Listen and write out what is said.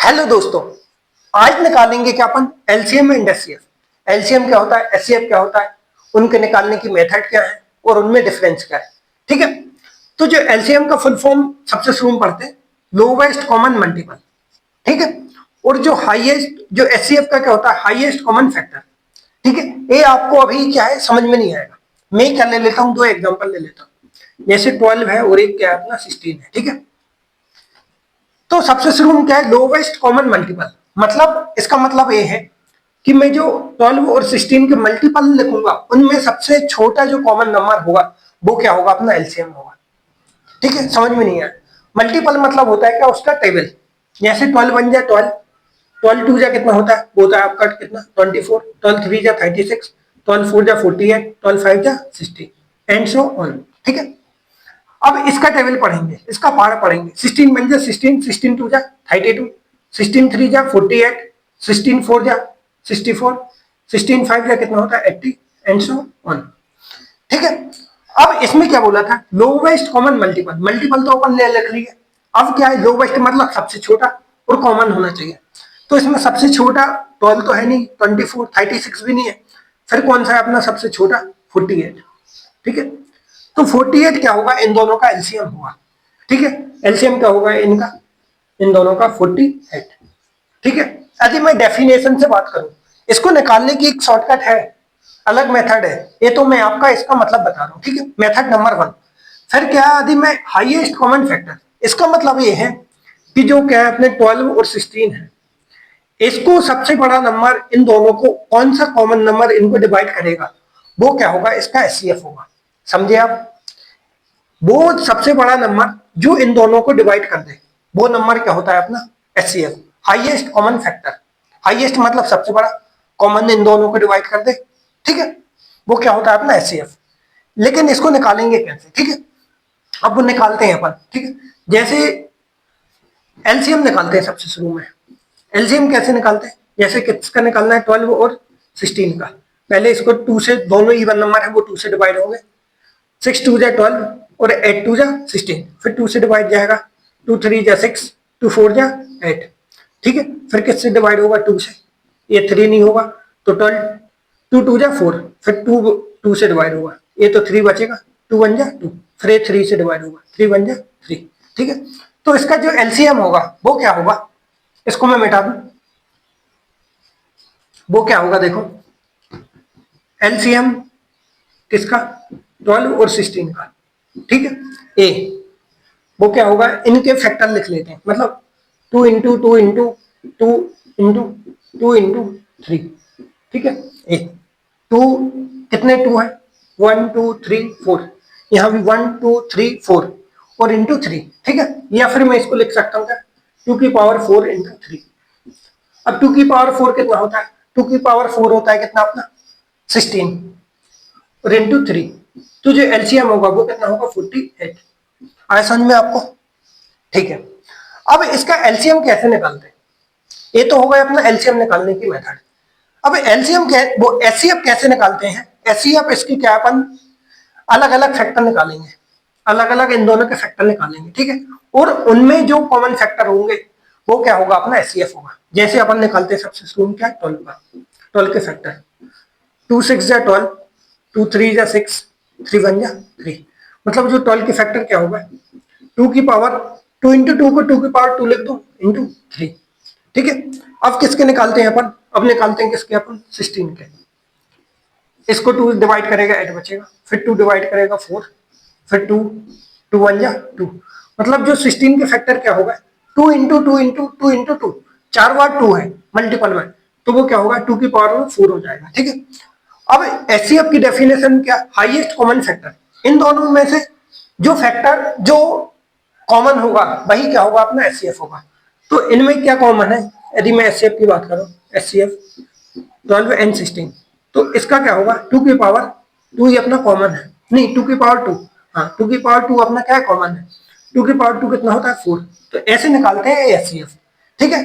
Hello दोस्तों, आज निकालेंगे क्या अपन एलसीएम एंड एचसीएफ। एलसीएम क्या होता है, एचसीएफ क्या होता है, उनके निकालने की मेथड क्या है और उनमें डिफरेंस क्या है। ठीक है, तो जो एलसीएम का फुल फॉर्म सबसे शुरू में पढ़ते हैं, लोवेस्ट कॉमन मल्टीपल। ठीक है, और जो हाईएस्ट, जो एचसीएफ का क्या होता है, हाईएस्ट कॉमन फैक्टर। ठीक है, ये आपको अभी क्या है समझ में नहीं आएगा। मैं क्या ले लेता हूँ, दो एग्जांपल ले लेता हूँ। जैसे 12 है और एक क्या है अपना 16 है। ठीक है, तो सबसे शुरू में क्या है, लोवेस्ट कॉमन मल्टीपल। मतलब इसका मतलब ये है कि मैं जो 12 और 16 के मल्टीपल लिखूंगा उनमें सबसे छोटा जो कॉमन नंबर होगा वो क्या होगा, अपना एलसीएम होगा। ठीक है, समझ में नहीं आया। मल्टीपल मतलब होता है क्या, उसका टेबल। जैसे 12 बन जाए 12, 12 टू जा कितना होता है, वो होता है आपका कितना 24, 12 थ्री जा 36, 12 फोर जा 48, 12 फाइव जा 60 एंड सो ऑन। ठीक है, अब इसका टेबल पढ़ेंगे, इसका पार्ट पढ़ेंगे। 16 बन जा 16, 16 टू जा 32, 16 थ्री जा 48, 16 फोर जा 64, 16 फाइव जा कितना होता है 80 एंड सो ऑन। ठीक है, अब इसमें क्या बोला था, लोवेस्ट कॉमन मल्टीपल। मल्टीपल तो अपन ने लिख लिया, अब क्या है, लोवेस्ट मतलब सबसे छोटा और कॉमन होना चाहिए। तो इसमें सबसे छोटा 12 तो है नहीं, 24, 36 भी नहीं है, फिर कौन सा है अपना सबसे छोटा 48। ठीक है, तो 48 क्या होगा, इन दोनों का एलसीएम होगा। ठीक है, एलसीएम क्या होगा इनका, इन दोनों का 48। ठीक है, यदि मैं डेफिनेशन से बात करूं, इसको निकालने की एक शॉर्टकट है, अलग मेथड है, ये तो मैं आपका इसका मतलब बता रहा हूं। ठीक है, मेथड नंबर 1। फिर क्या है, यदि मैं हाईएस्ट कॉमन फैक्टर, इसका मतलब ये है कि जो क्या है अपने 12 और 16 है, इसको सबसे बड़ा नंबर इन दोनों को, कौन सा कॉमन नंबर इनको डिवाइड करेगा वो क्या होगा, इसका एचसीएफ होगा। समझे आप, वो सबसे बड़ा नंबर जो इन दोनों को डिवाइड कर दे वो नंबर क्या होता है अपना HCF, highest common factor. Highest मतलब सबसे बड़ा, कॉमन इन दोनों को डिवाइड कर दे। ठीक है, वो क्या होता है अपना एचसीएफ। लेकिन इसको निकालेंगे कैसे, ठीक है, अब वो निकालते हैं अपन। ठीक है, जैसे एलसीएम निकालते हैं सबसे शुरू में। एलसीएम कैसे निकालते हैं, जैसे किसका निकालना है, 12 और 16 का। पहले इसको 2 से, दोनों इवन नंबर है वो 2 से डिवाइड होंगे। 6 टू जा 12 और 8 टू जा 16, फिर 2 से डिवाइड जाएगा, 2 थ्री जा 6, 2 फोर जा 8। ठीक है, फिर किससे डिवाइड होगा, 2 से, ये 3 नहीं होगा तो 12, 2 टू जा 4, फिर 2 2 से डिवाइड होगा, ये तो 3 बचेगा, 2 वन जा 2, फिर ये 3 से डिवाइड होगा, 3 वन जा 3। ठीक है, तो इसका जो एलसीएम होगा वो क्या होगा, इसको मैं मिटा दूं, वो क्या होगा देखो, एलसीएम किसका, 12 और 16 का। ठीक है, ए, वो क्या होगा, इनके फैक्टर लिख लेते हैं, मतलब 2 इंटू 2 इंटू 2 इंटू 2 इंटू 3। ठीक है, ए 2, कितने 2 है, 1 2 3 4, यहाँ भी 1 2 3 4 और इंटू 3। ठीक है, या फिर मैं इसको लिख सकता हूँ क्या, 2 की पावर 4 इंटू 3। अब 2 की पावर 4 कितना होता है, 2 की पावर 4 होता है कितना अपना 16 और इंटू 3, तो जो एलसीएम होगा वो कितना होगा 48। आया समझ में आपको। ठीक है, अब इसका एलसीएम कैसे निकालते हैं, ये तो होगा अपना एलसीएम निकालने की मेथड। अब एलसीएम वो एचसीएफ कैसे निकालते हैं, एचसीएफ इसकी क्या, अपन अलग अलग फैक्टर निकालेंगे, अलग अलग इन दोनों के फैक्टर निकालेंगे। ठीक है, और उनमें जो कॉमन फैक्टर होंगे वो क्या होगा, अपना एचसीएफ होगा। जैसे अपन निकालते हैं सबसे शुरू में क्या, 12 का, 12 के फैक्टर, 2 6 जा 12, 2 3 जा 6, 3 1 जा 3। मतलब जो 12 के फैक्टर क्या होगा, 2 की पावर 2 इंटू 2 को 2 की पावर 2 लिख दो इंटू 3। ठीक है, अब किसके निकालते हैं अपन, अब निकालते हैं किसके अपन 16 के। इसको 2 डिवाइड करेगा 8 बचेगा, फिर 2 डिवाइड करेगा 4, फिर 2, 2 1 जा 2। मतलब जो 16 के फैक्टर क्या होगा, 2 इंटू 2 इंटू 2 इंटू 2, 4 बार 2 है मल्टीपल में, तो वो क्या होगा 2 की पावर में 4 हो जाएगा। ठीक है, अब एचसीएफ की डेफिनेशन क्या, हाईएस्ट कॉमन फैक्टर। इन दोनों में से जो फैक्टर जो कॉमन होगा वही क्या होगा, अपना एचसीएफ होगा। तो इनमें क्या कॉमन है, यदि मैं एचसीएफ की बात करूं, एचसीएफ 12 एंड 16, तो इसका क्या होगा, 2 की पावर 2 ही अपना कॉमन है, नहीं 2 की पावर 2, हाँ 2 की पावर 2 अपना क्या कॉमन है, 2 की पावर 2 कितना होता है 4। तो ऐसे निकालते हैं एचसीएफ। ठीक है,